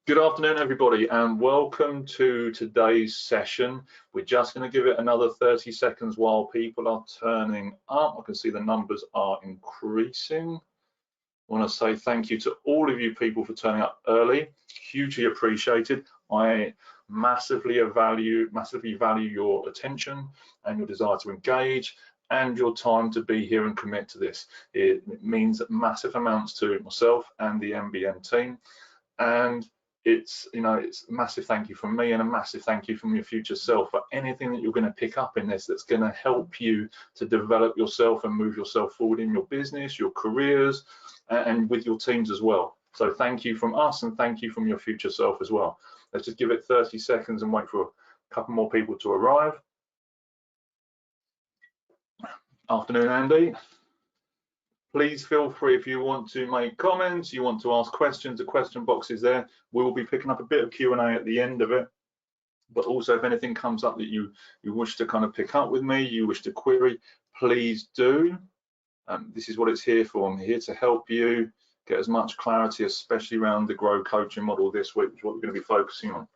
Good afternoon, everybody, and welcome to today's session. We're just going to give it another 30 seconds while people are turning up. I can see the numbers are increasing. I want to say thank you to all of you people for turning up early. Hugely appreciated. I massively value your attention and your desire to engage and your time to be here and commit to this. It means massive amounts to myself and the MBM team. And it's a massive thank you from me and a massive thank you from your future self for anything that you're going to pick up in this that's going to help you to develop yourself and move yourself forward in your business, your careers, and with your teams as well. So thank you from us and thank you from your future self as well. Let's just give it 30 seconds and wait for a couple more people to arrive. Afternoon, Andy. Please feel free if you want to make comments, you want to ask questions, the question box is there. We will be picking up a bit of Q&A at the end of it, but also if anything comes up that you wish to kind of pick up with me, you wish to query, please do. This is what it's here for. I'm here to help you get as much clarity, especially around the G.R.O.W coaching model this week, which is what we're going to be focusing on.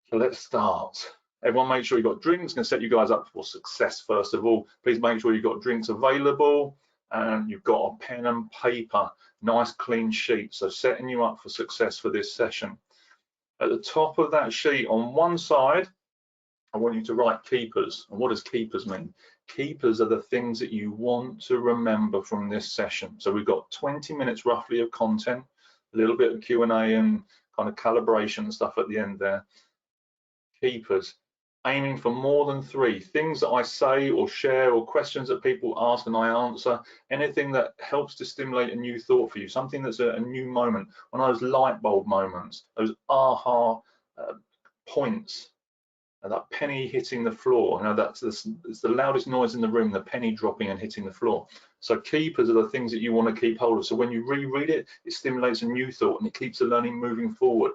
So let's start. Everyone make sure you've got drinks. Going to set you guys up for success first of all. Please make sure you've got drinks available. And you've got a pen and paper, nice clean sheet, so setting you up for success for this session. At the top of that sheet on one side, I want you to write keepers. And what does keepers mean? Keepers are the things that you want to remember from this session. So we've got 20 minutes roughly of content, a little bit of Q&A and kind of calibration stuff at the end there. Keepers. Aiming for more than 3 things that I say or share or questions that people ask and I answer, anything that helps to stimulate a new thought for you, something that's a new moment, one of those light bulb moments, those aha points, and that penny hitting the floor. You know, it's the loudest noise in the room, the penny dropping and hitting the floor. So keepers are the things that you want to keep hold of. So when you reread it, it stimulates a new thought and it keeps the learning moving forward.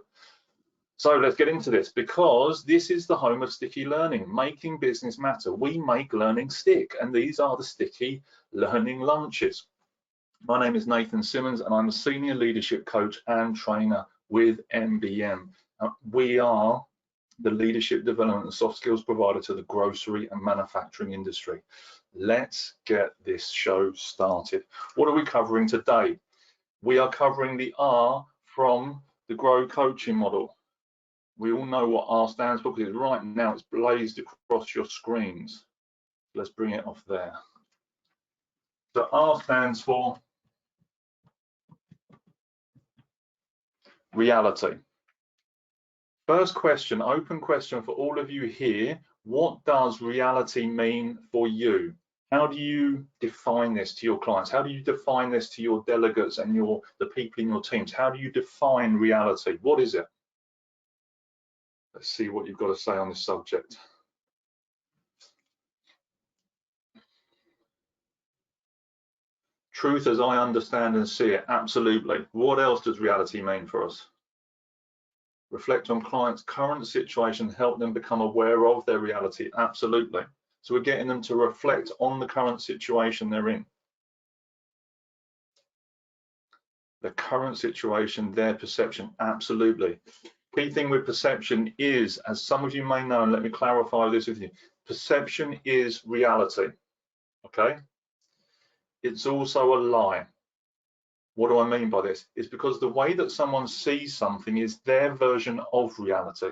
So let's get into this, because this is the home of sticky learning, making business matter. We make learning stick, and these are the sticky learning lunches. My name is Nathan Simmons, and I'm a senior leadership coach and trainer with MBM. We are the leadership development and soft skills provider to the grocery and manufacturing industry. Let's get this show started. What are we covering today? We are covering the R from the G.R.O.W coaching model. We all know what R stands for because right now it's blazed across your screens. Let's bring it off there. So R stands for reality. First question, open question for all of you here. What does reality mean for you? How do you define this to your clients? How do you define this to your delegates and the people in your teams? How do you define reality? What is it? Let's see what you've got to say on this subject. Truth as I understand and see it, absolutely. What else does reality mean for us? Reflect on clients' current situation, help them become aware of their reality, absolutely. So we're getting them to reflect on the current situation they're in. The current situation, their perception, absolutely. Key thing with perception is, as some of you may know, and let me clarify this with you, perception is reality, okay? It's also a lie. What do I mean by this? It's because the way that someone sees something is their version of reality.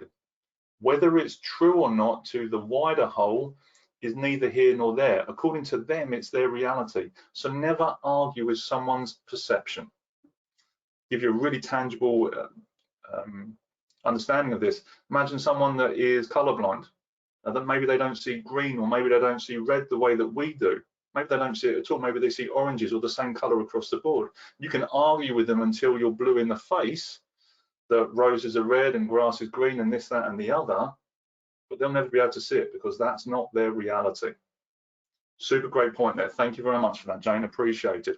Whether it's true or not to the wider whole is neither here nor there. According to them, it's their reality. So never argue with someone's perception. Give you a really tangible understanding of this. Imagine someone that is colorblind, that maybe they don't see green, or maybe they don't see red the way that we do. Maybe they don't see it at all. Maybe they see oranges or the same color across the board. You can argue with them until you're blue in the face that roses are red and grass is green and this, that, and the other, but they'll never be able to see it because that's not their reality. Super great point there. Thank you very much for that, Jane. Appreciate it.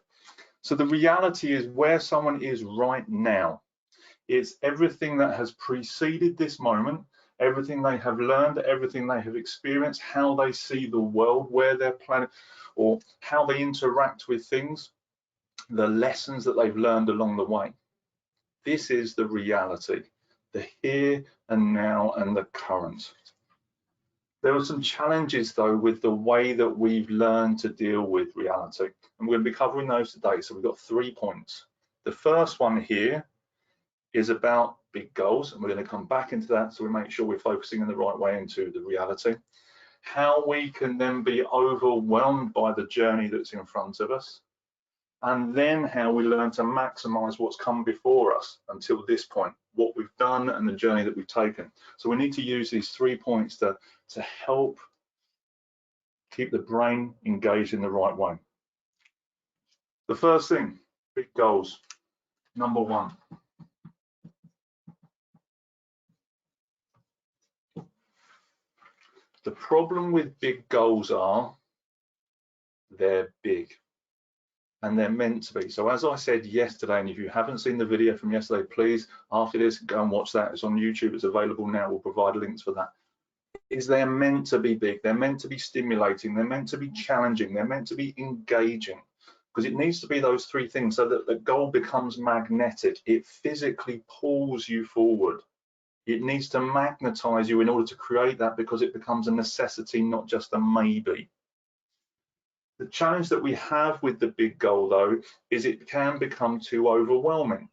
So the reality is where someone is right now. It's everything that has preceded this moment, everything they have learned, everything they have experienced, how they see the world, where they're planning, or how they interact with things, the lessons that they've learned along the way. This is the reality, the here and now and the current. There are some challenges though with the way that we've learned to deal with reality, and we're going to be covering those today. So we've got 3 points. The first one here is about big goals, and we're going to come back into that so we make sure we're focusing in the right way into the reality. How we can then be overwhelmed by the journey that's in front of us, and then how we learn to maximize what's come before us until this point, what we've done and the journey that we've taken. So we need to use these 3 points to help keep the brain engaged in the right way. The first thing, big goals. Number 1. The problem with big goals are they're big. And they're meant to be. So as I said yesterday, and if you haven't seen the video from yesterday, please, after this, go and watch that. It's on YouTube, it's available now. We'll provide links for that. Is they're meant to be big, they're meant to be stimulating, they're meant to be challenging, they're meant to be engaging, because it needs to be those 3 things so that the goal becomes magnetic. It physically pulls you forward. It needs to magnetize you in order to create that, because it becomes a necessity, not just a maybe. The challenge that we have with the big goal, though, is it can become too overwhelming.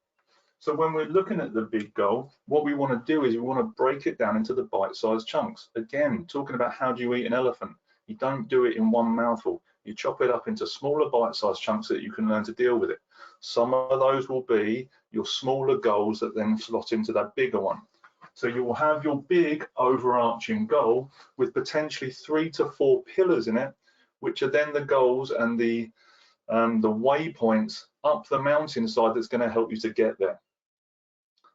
So when we're looking at the big goal, what we want to do is we want to break it down into the bite-sized chunks. Again, talking about how do you eat an elephant? You don't do it in one mouthful. You chop it up into smaller bite-sized chunks so that you can learn to deal with it. Some of those will be your smaller goals that then slot into that bigger one. So you will have your big overarching goal with potentially 3 to 4 pillars in it, which are then the goals and the waypoints up the mountainside that's going to help you to get there.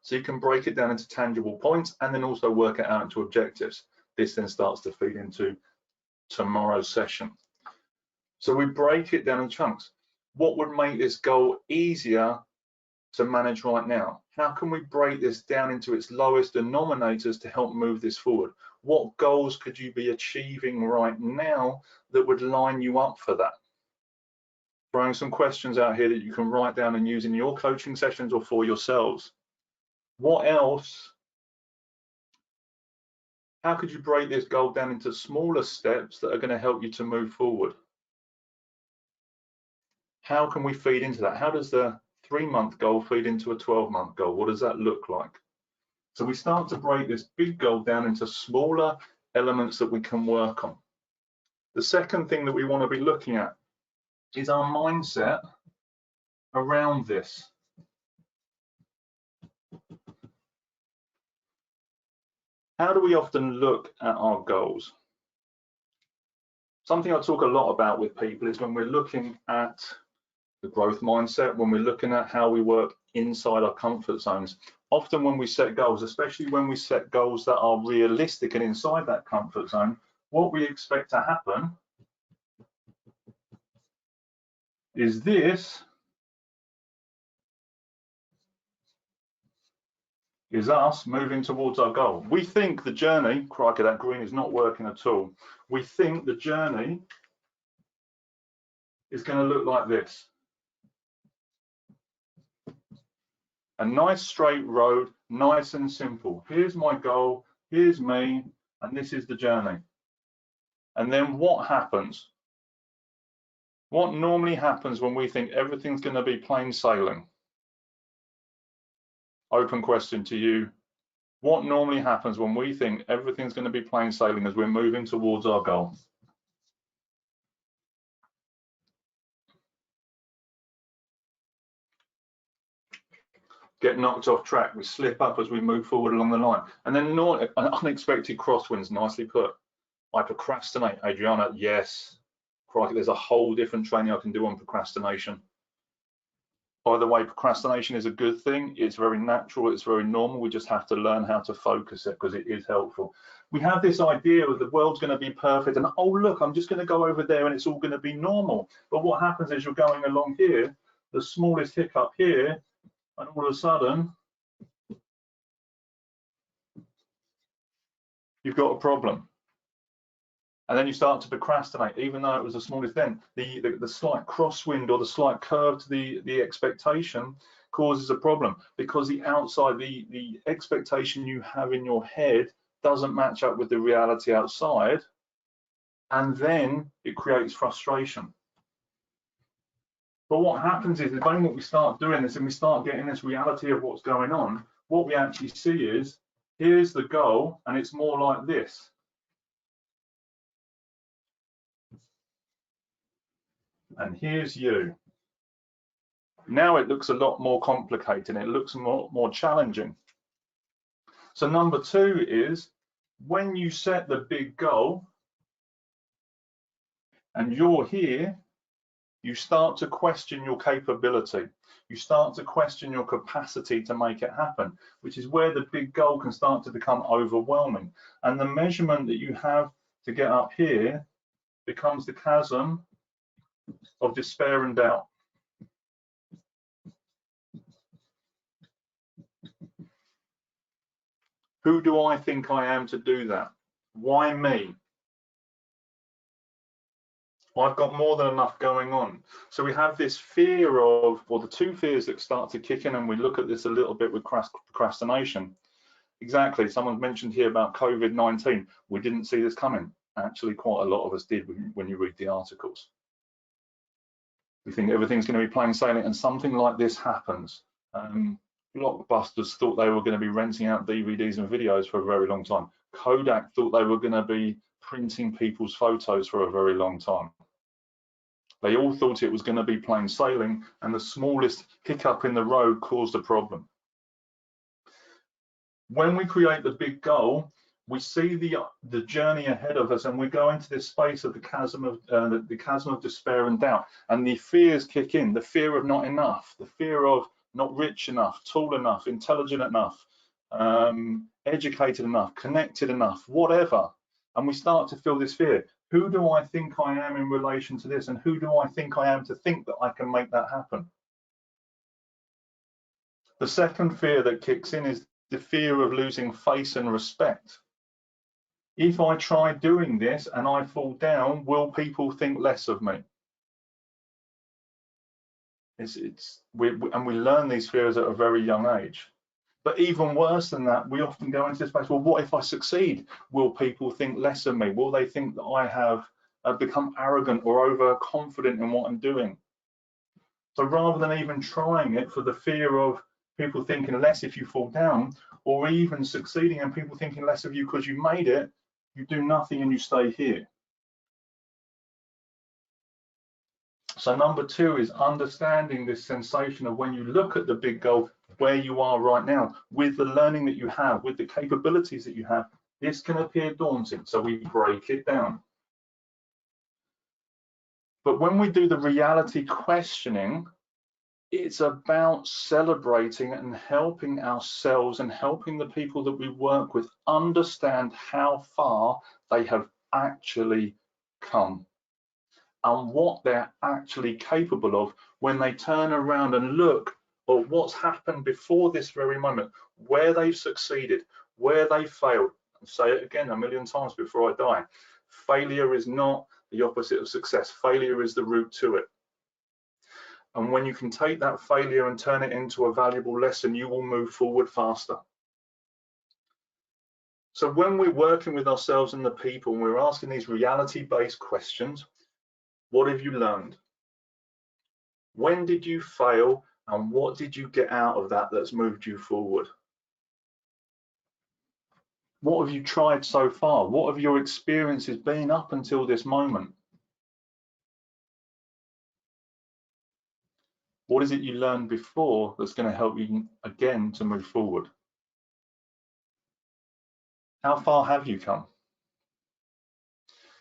So you can break it down into tangible points and then also work it out into objectives. This then starts to feed into tomorrow's session. So we break it down in chunks. What would make this goal easier to manage right now? How can we break this down into its lowest denominators to help move this forward? What goals could you be achieving right now that would line you up for that? Throwing some questions out here that you can write down and use in your coaching sessions or for yourselves. What else? How could you break this goal down into smaller steps that are going to help you to move forward? How can we feed into that? How does the 3-month goal feed into a 12-month goal? What does that look like? So we start to break this big goal down into smaller elements that we can work on. The second thing that we want to be looking at is our mindset around this. How do we often look at our goals? Something I talk a lot about with people is when we're looking at the growth mindset, when we're looking at how we work inside our comfort zones. Often when we set goals, especially when we set goals that are realistic and inside that comfort zone, what we expect to happen is this is us moving towards our goal. We think the journey, crikey, that green is not working at all. We think the journey is going to look like this. A nice straight road, nice and simple. Here's my goal, here's me, and this is the journey. And then what happens? What normally happens when we think everything's going to be plain sailing? Open question to you. What normally happens when we think everything's going to be plain sailing as we're moving towards our goal? Get knocked off track, we slip up as we move forward along the line. And then unexpected crosswinds, nicely put. I procrastinate, Adriana, yes. Crikey, there's a whole different training I can do on procrastination. By the way, procrastination is a good thing. It's very natural, it's very normal. We just have to learn how to focus it because it is helpful. We have this idea of the world's going to be perfect and, oh, look, I'm just going to go over there and it's all going to be normal. But what happens is you're going along here, the smallest hiccup here, and all of a sudden, you've got a problem. And then you start to procrastinate, even though it was the smallest dent. The slight crosswind or the slight curve to the expectation causes a problem, because the outside, the expectation you have in your head doesn't match up with the reality outside, and then it creates frustration. But what happens is, the moment we start doing this and we start getting this reality of what's going on, what we actually see is, here's the goal, and it's more like this. And here's you. Now it looks a lot more complicated, it looks more challenging. So number 2 is, when you set the big goal and you're here, you start to question your capability. You start to question your capacity to make it happen, which is where the big goal can start to become overwhelming. And the measurement that you have to get up here becomes the chasm of despair and doubt. Who do I think I am to do that? Why me? I've got more than enough going on. So we have this fear of, or the 2 fears that start to kick in, and we look at this a little bit with procrastination. Exactly, someone mentioned here about COVID-19. We didn't see this coming. Actually, quite a lot of us did when you read the articles. We think everything's going to be plain sailing, and something like this happens. Blockbusters thought they were going to be renting out DVDs and videos for a very long time. Kodak thought they were going to be printing people's photos for a very long time. They all thought it was going to be plain sailing, and the smallest hiccup in the road caused a problem. When we create the big goal, we see the journey ahead of us, and we go into this space of the chasm of despair and doubt, and the fears kick in. The fear of not enough, the fear of not rich enough, tall enough, intelligent enough, educated enough, connected enough, whatever. And we start to feel this fear. Who do I think I am in relation to this? And who do I think I am to think that I can make that happen? The second fear that kicks in is the fear of losing face and respect. If I try doing this and I fall down, will people think less of me? And we learn these fears at a very young age. But even worse than that, we often go into this space, well, what if I succeed? Will people think less of me? Will they think that I have become arrogant or overconfident in what I'm doing? So rather than even trying it, for the fear of people thinking less if you fall down, or even succeeding and people thinking less of you because you made it, you do nothing and you stay here. So number 2 is understanding this sensation of, when you look at the big goal, where you are right now, with the learning that you have, with the capabilities that you have, this can appear daunting, so we break it down. But when we do the reality questioning, it's about celebrating and helping ourselves and helping the people that we work with understand how far they have actually come and what they're actually capable of when they turn around and look at what's happened before this very moment, where they've succeeded, where they failed. I'll say it again 1,000,000 times before I die. Failure is not the opposite of success. Failure is the route to it. And when you can take that failure and turn it into a valuable lesson, you will move forward faster. So when we're working with ourselves and the people, and we're asking these reality-based questions, what have you learned? When did you fail, and what did you get out of that that's moved you forward? What have you tried so far? What have your experiences been up until this moment? What is it you learned before that's going to help you again to move forward? How far have you come?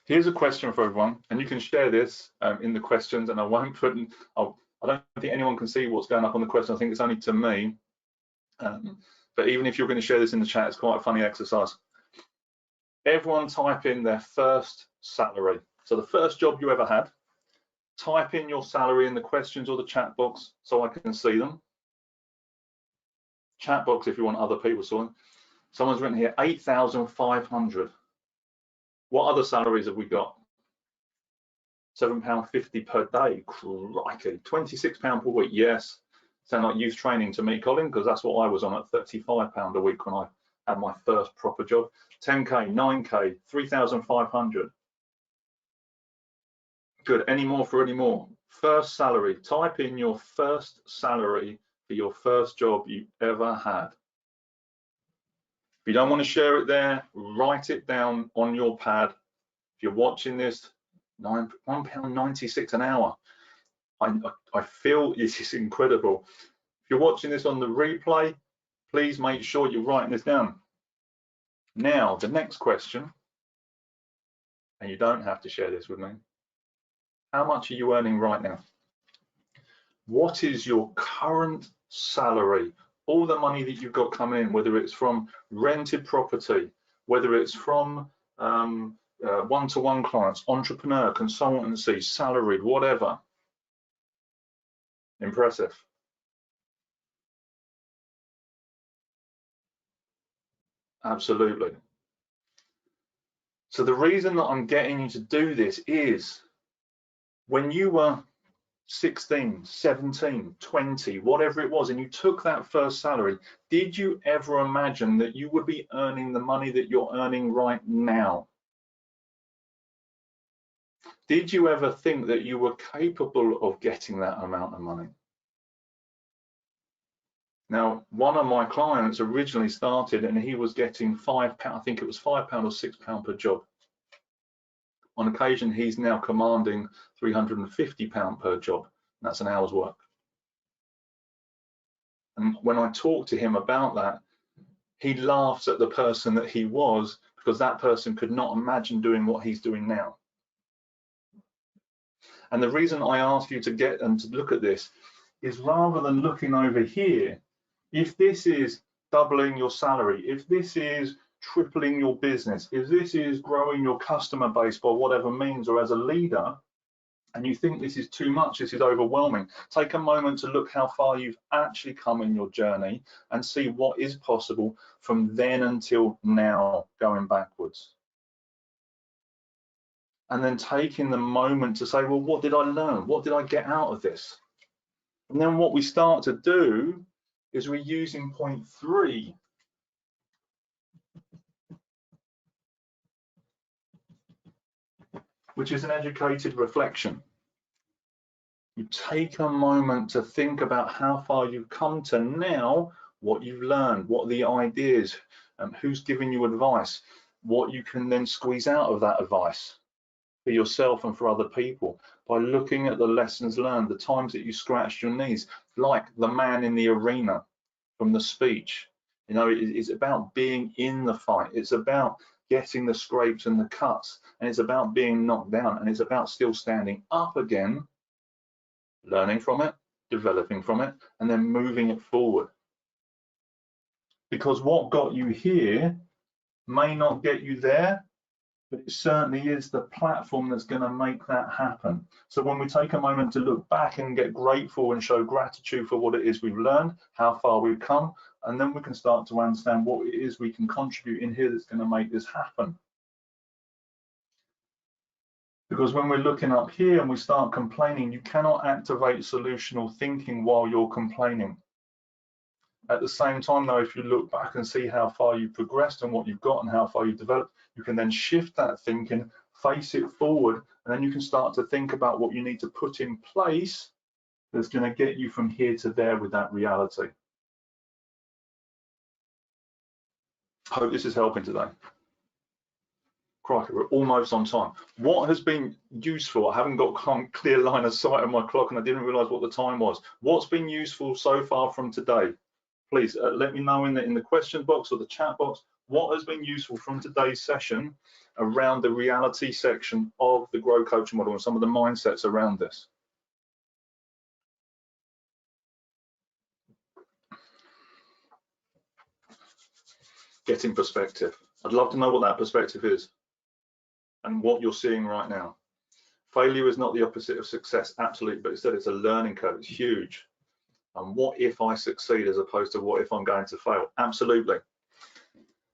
Here's a question for everyone, and you can share this in the questions, and I won't put in, I don't think anyone can see what's going up on the question. I think it's only to me. But even if you're going to share this in the chat, it's quite a funny exercise. Everyone type in their first salary. So the first job you ever had, type in your salary in the questions or the chat box so I can see them. Chat box if you want other people to see them. Someone's written here, 8,500. What other salaries have we got? £7.50 per day, crikey. £26 per week, yes. Sound like youth training to me, Colin, because that's what I was on at £35 a week when I had my first proper job. 10K, 9K, 3,500. Good, any more for any more? First salary, type in your first salary for your first job you ever had. If you don't want to share it there, write it down on your pad. If you're watching this, £1.96 an hour. I feel this is incredible. If you're watching this on the replay, please make sure you're writing this down. Now, the next question, and you don't have to share this with me. How much are you earning right now? What is your current salary? All the money that you've got coming in, whether it's from rented property, whether it's from one-to-one clients, entrepreneur, consultancy, salaried, whatever. Impressive. Absolutely. So the reason that I'm getting you to do this is when you were 16, 17, 20, whatever it was, and you took that first salary, did you ever imagine that you would be earning the money that you're earning right now? Did you ever think that you were capable of getting that amount of money? Now, one of my clients originally started and he was getting £5, I think it was £5 or £6 per job. On occasion, he's now commanding £350 per job. That's an hour's work. And when I talked to him about that, he laughs at the person that he was because that person could not imagine doing what he's doing now. And the reason I ask you to get and to look at this is rather than looking over here, if this is doubling your salary, if this is tripling your business, if this is growing your customer base by whatever means or as a leader, and you think this is too much, this is overwhelming, take a moment to look how far you've actually come in your journey and see what is possible from then until now, going backwards. And then taking the moment to say, well, what did I learn? What did I get out of this? And then what we start to do is we're using point 3, which is an educated reflection. You take a moment to think about how far you've come to now, what you've learned, what are the ideas, who's giving you advice, what you can then squeeze out of that advice for yourself and for other people by looking at the lessons learned, the times that you scratched your knees, like the man in the arena from the speech. You know, it's about being in the fight. It's about getting the scrapes and the cuts, and it's about being knocked down, and it's about still standing up again, learning from it, developing from it, and then moving it forward. Because what got you here may not get you there, but it certainly is the platform that's going to make that happen. So when we take a moment to look back and get grateful and show gratitude for what it is we've learned, how far we've come, and then we can start to understand what it is we can contribute in here that's going to make this happen. Because when we're looking up here and we start complaining, you cannot activate solutional thinking while you're complaining. At the same time, though, if you look back and see how far you've progressed and what you've got and how far you've developed, you can then shift that thinking, face it forward, and then you can start to think about what you need to put in place that's going to get you from here to there with that reality. Hope this is helping today. Crikey, we're almost on time. What has been useful? I haven't got a clear line of sight on my clock and I didn't realize what the time was. What's been useful so far from today? Please let me know in the questions box or the chat box what has been useful from today's session around the reality section of the Grow coaching model and some of the mindsets around this. Getting perspective. I'd love to know what that perspective is and what you're seeing right now. Failure is not the opposite of success, absolutely, but instead it's a learning curve. It's huge. And what if I succeed as opposed to what if I'm going to fail? Absolutely.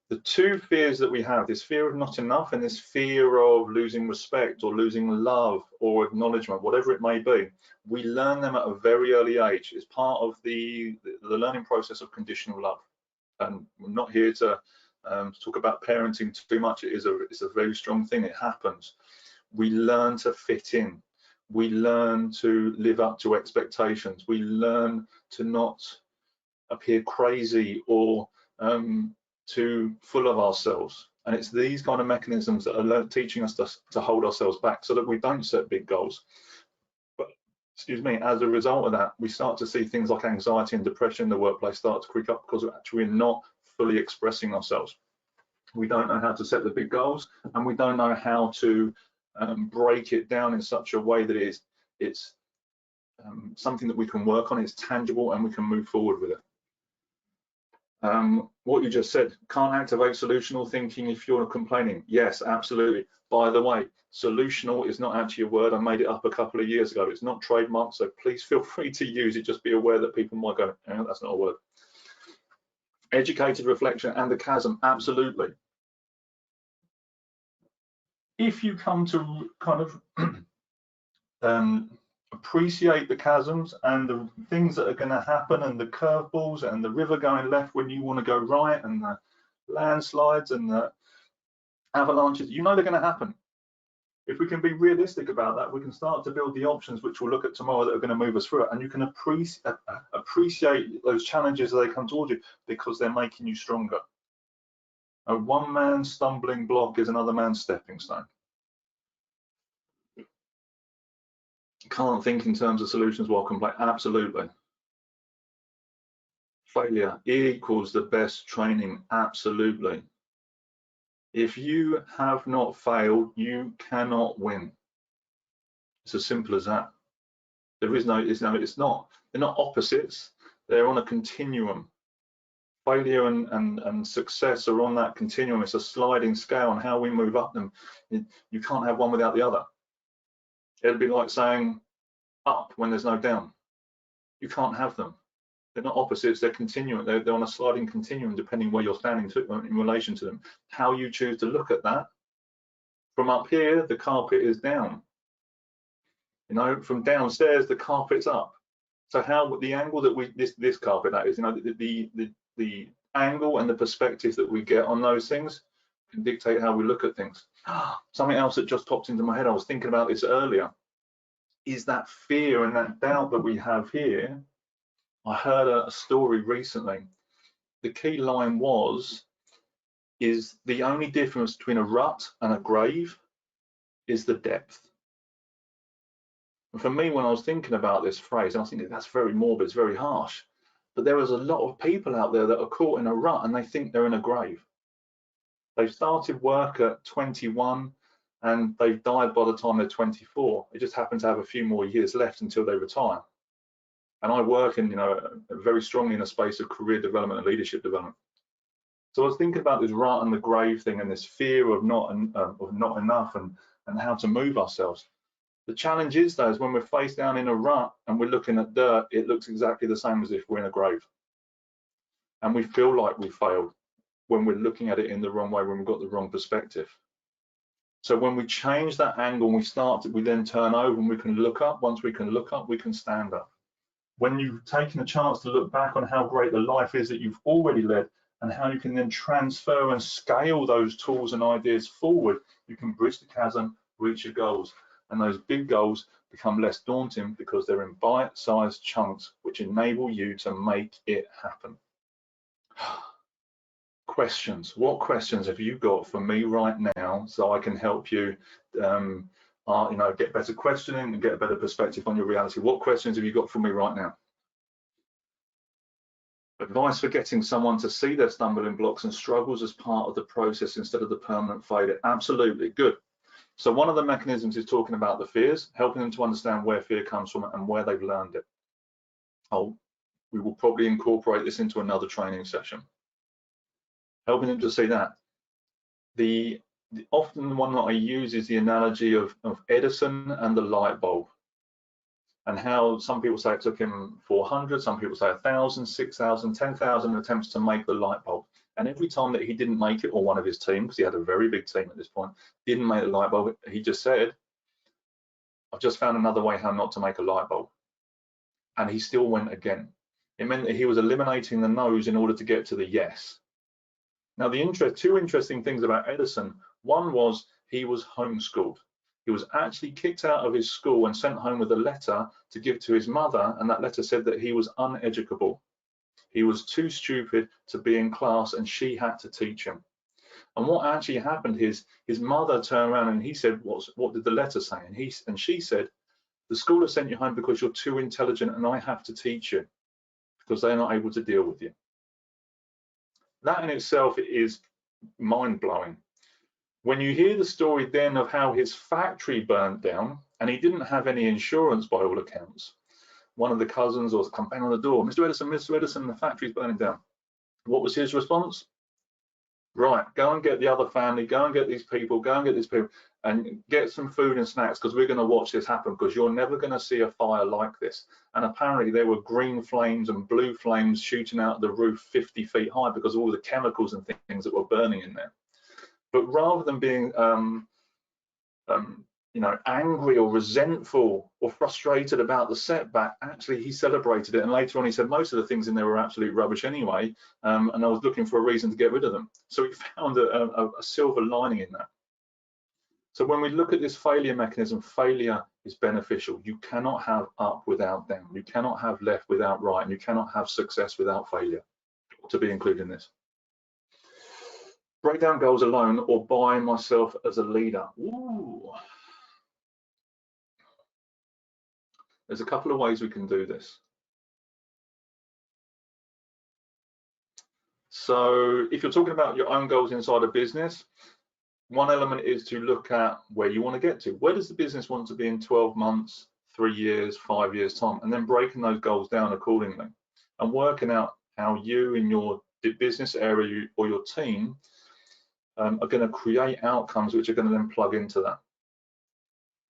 The two fears that we have, this fear of not enough and this fear of losing respect or losing love or acknowledgement, whatever it may be, we learn them at a very early age. It's part of the learning process of conditional love. And we're not here to talk about parenting too much. It's a very strong thing. It happens. We learn to fit in. We learn to live up to expectations. We learn to not appear crazy or too full of ourselves. And it's these kind of mechanisms that are teaching us to hold ourselves back so that we don't set big goals. But, excuse me, as a result of that, we start to see things like anxiety and depression in the workplace start to creep up because we're not fully expressing ourselves. We don't know how to set the big goals, and we don't know how to break it down in such a way that it's something that we can work on, it's tangible, and we can move forward with it. What you just said, can't activate solutional thinking if you're complaining. Yes, absolutely. By the way, solutional is not actually a word. I made it up a couple of years ago. It's not trademarked, so please feel free to use it. Just be aware that people might go, oh, that's not a word. Educated reflection and the chasm, absolutely. If you come to kind of appreciate the chasms and the things that are going to happen and the curveballs and the river going left when you want to go right and the landslides and the avalanches, you know they're going to happen. If we can be realistic about that, we can start to build the options which we'll look at tomorrow that are going to move us through it, and you can appreciate those challenges as they come towards you because they're making you stronger. A one man's stumbling block is another man's stepping stone. Can't think in terms of solutions while complaining. Absolutely. Failure equals the best training. Absolutely. If you have not failed, you cannot win. It's as simple as that. There is no, it's not, they're not opposites. They're on a continuum. Failure and success are on that continuum. It's a sliding scale on how we move up them. You can't have one without the other. It'd be like saying up when there's no down. You can't have them. They're not opposites, they're continuum. They're on a sliding continuum depending where you're standing in relation to them. How you choose to look at that. From up here, the carpet is down. You know, from downstairs, the carpet's up. So how the angle that this carpet, that is, you know, the angle and the perspective that we get on those things can dictate how we look at things. Something else that just popped into my head, I was thinking about this earlier, is that fear and that doubt that we have here. I heard a story recently. The key line is the only difference between a rut and a grave is the depth. And for me, when I was thinking about this phrase, I was thinking that's very morbid, it's very harsh. But there is a lot of people out there that are caught in a rut and they think they're in a grave. They've started work at 21 and they've died by the time they're 24. They just happen to have a few more years left until they retire. And I work in, you know, very strongly in a space of career development and leadership development. So I was thinking about this rut and the grave thing and this fear of not enough and how to move ourselves. The challenge is, though, is when we're face down in a rut and we're looking at dirt, it looks exactly the same as if we're in a grave. And we feel like we failed when we're looking at it in the wrong way, when we've got the wrong perspective. So when we change that angle and we then turn over and we can look up. Once we can look up, we can stand up. When you've taken a chance to look back on how great the life is that you've already led and how you can then transfer and scale those tools and ideas forward, you can bridge the chasm, reach your goals. And those big goals become less daunting because they're in bite-sized chunks which enable you to make it happen. Questions. What questions have you got for me right now so I can help you get better questioning and get a better perspective on your reality? What questions have you got for me right now? Advice for getting someone to see their stumbling blocks and struggles as part of the process instead of the permanent failure. Absolutely, good. So one of the mechanisms is talking about the fears, helping them to understand where fear comes from and where they've learned it. We will probably incorporate this into another training session. Helping them to see that. Often the one that I use is the analogy of Edison and the light bulb, and how some people say it took him 400, some people say 1,000, 6,000, 10,000 attempts to make the light bulb. And every time that he didn't make it, or one of his team, because he had a very big team at this point, didn't make the light bulb, he just said, I've just found another way how not to make a light bulb. And he still went again. It meant that he was eliminating the no's in order to get to the yes. Now, two interesting things about Edison. One was he was homeschooled. He was actually kicked out of his school and sent home with a letter to give to his mother, and that letter said that he was uneducable. He was too stupid to be in class, and she had to teach him. And what actually happened is his mother turned around and he said, what did the letter say? And she said, the school has sent you home because you're too intelligent and I have to teach you because they're not able to deal with you. That in itself is mind-blowing. When you hear the story then of how his factory burnt down and he didn't have any insurance by all accounts, one of the cousins or come bang on the door, Mr. Edison, the factory's burning down. What was his response? Right, go and get the other family, go and get these people, and get some food and snacks because we're going to watch this happen because you're never going to see a fire like this. And apparently there were green flames and blue flames shooting out of the roof 50 feet high because of all the chemicals and things that were burning in there. But rather than being angry or resentful or frustrated about the setback, actually he celebrated it, and later on he said most of the things in there were absolute rubbish anyway, and I was looking for a reason to get rid of them. So he found a silver lining in that. So when we look at this failure mechanism, failure is beneficial. You cannot have up without down, you cannot have left without right, and you cannot have success without failure to be included in this. Break down goals alone or by myself as a leader. Ooh. There's a couple of ways we can do this. So if you're talking about your own goals inside a business, one element is to look at where you want to get to. Where does the business want to be in 12 months, 3 years, 5 years time? And then breaking those goals down accordingly and working out how you in your business area or your team are going to create outcomes which are going to then plug into that.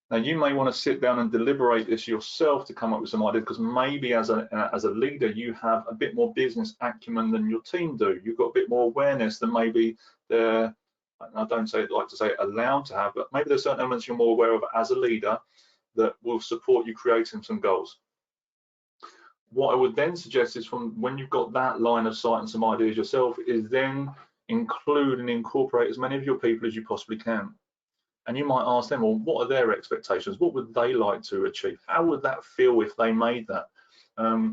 Now, you may want to sit down and deliberate this yourself to come up with some ideas, because maybe as a leader, you have a bit more business acumen than your team do. You've got a bit more awareness than maybe they're, I don't like to say allowed to have, but maybe there's certain elements you're more aware of as a leader that will support you creating some goals. What I would then suggest is, from when you've got that line of sight and some ideas yourself, is then include and incorporate as many of your people as you possibly can. And you might ask them, well, what are their expectations? What would they like to achieve? How would that feel if they made that?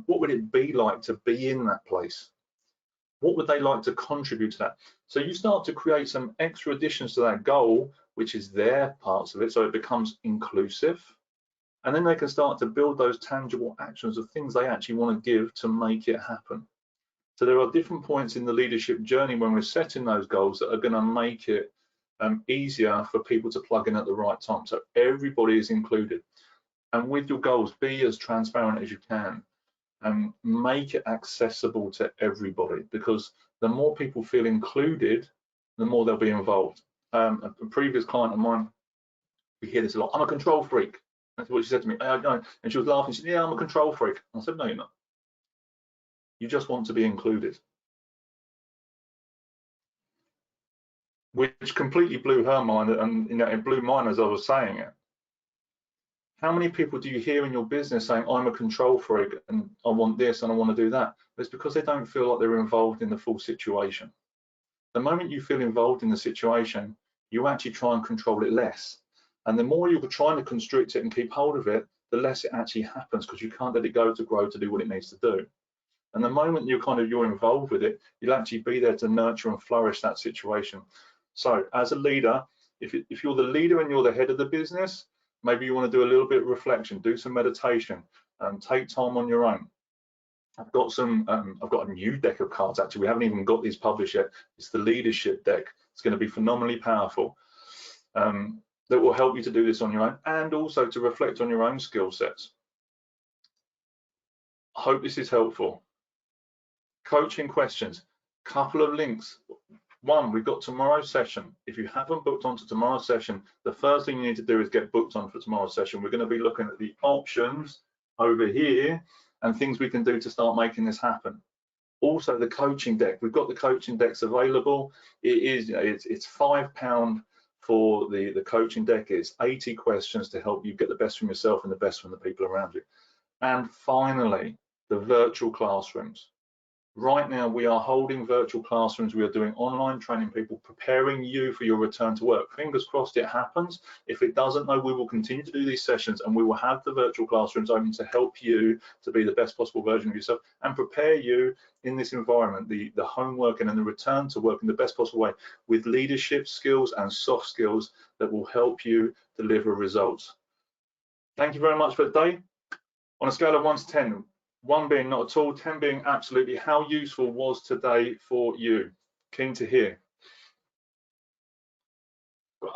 What would it be like to be in that place? What would they like to contribute to that? So you start to create some extra additions to that goal, which is their parts of it, so it becomes inclusive. And then they can start to build those tangible actions of things they actually want to give to make it happen. So there are different points in the leadership journey when we're setting those goals that are going to make it easier for people to plug in at the right time. So everybody is included. And with your goals, be as transparent as you can and make it accessible to everybody, because the more people feel included, the more they'll be involved. A previous client of mine, we hear this a lot, I'm a control freak. That's what she said to me. And she was laughing. She said, yeah, I'm a control freak. I said, no, you're not. You just want to be included. Which completely blew her mind, and it blew mine as I was saying it. How many people do you hear in your business saying, I'm a control freak and I want this and I want to do that? It's because they don't feel like they're involved in the full situation. The moment you feel involved in the situation, you actually try and control it less. And the more you're trying to constrict it and keep hold of it, the less it actually happens, because you can't let it go to grow to do what it needs to do. And the moment you're involved with it, you'll actually be there to nurture and flourish that situation. So as a leader, if you're the leader and you're the head of the business, maybe you want to do a little bit of reflection, do some meditation, take time on your own. I've got a new deck of cards, actually. We haven't even got these published yet. It's the leadership deck. It's going to be phenomenally powerful. That will help you to do this on your own, and also to reflect on your own skill sets. I hope this is helpful. Coaching questions, couple of links. One, we've got tomorrow's session. If you haven't booked onto tomorrow's session, the first thing you need to do is get booked on for tomorrow's session. We're going to be looking at the options over here and things we can do to start making this happen. Also, the coaching deck. We've got the coaching decks available. It's £5 for the coaching deck. It's 80 questions to help you get the best from yourself and the best from the people around you. And finally, the virtual classrooms. Right now, we are holding virtual classrooms. We are doing online training, people preparing you for your return to work. Fingers crossed it happens. If it doesn't, though, we will continue to do these sessions, and we will have the virtual classrooms open to help you to be the best possible version of yourself and prepare you in this environment, the homework and then the return to work in the best possible way with leadership skills and soft skills that will help you deliver results. Thank you very much for the day. On a scale of 1 to 10, 1 being not at all, 10 being absolutely, how useful was today for you? Keen to hear.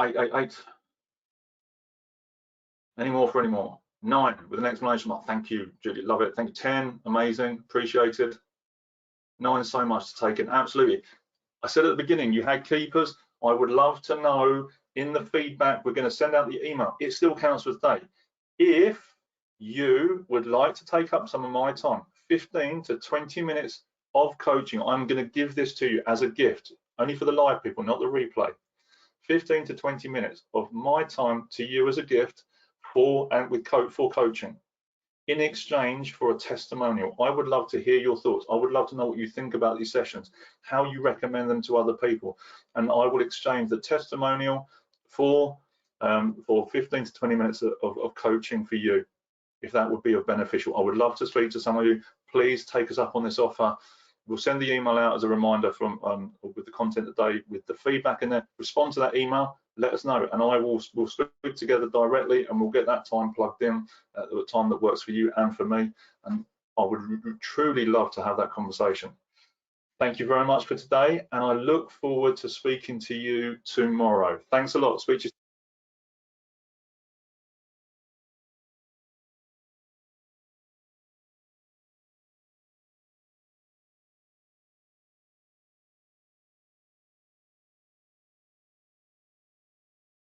8. Any more for any more? 9 with an exclamation mark. Thank you, Julie. Love it. Thank you. 10, amazing, appreciated. 9, so much to take in. Absolutely. I said at the beginning, you had keepers. I would love to know in the feedback. We're going to send out the email. It still counts for today. If you would like to take up some of my time, 15 to 20 minutes of coaching, I'm going to give this to you as a gift, only for the live people, not the replay. 15 to 20 minutes of my time to you as a gift for coaching in exchange for a testimonial. I would love to hear your thoughts. I would love to know what you think about these sessions, how you recommend them to other people, and I will exchange the testimonial for 15 to 20 minutes of coaching for you, if that would be of beneficial. I would love to speak to some of you. Please take us up on this offer. We'll send the email out as a reminder from with the content today, with the feedback in there. Respond to that email, let us know, and we'll speak together directly, and we'll get that time plugged in at the time that works for you and for me. And I would truly love to have that conversation. Thank you very much for today, and I look forward to speaking to you tomorrow. Thanks a lot. Speak to you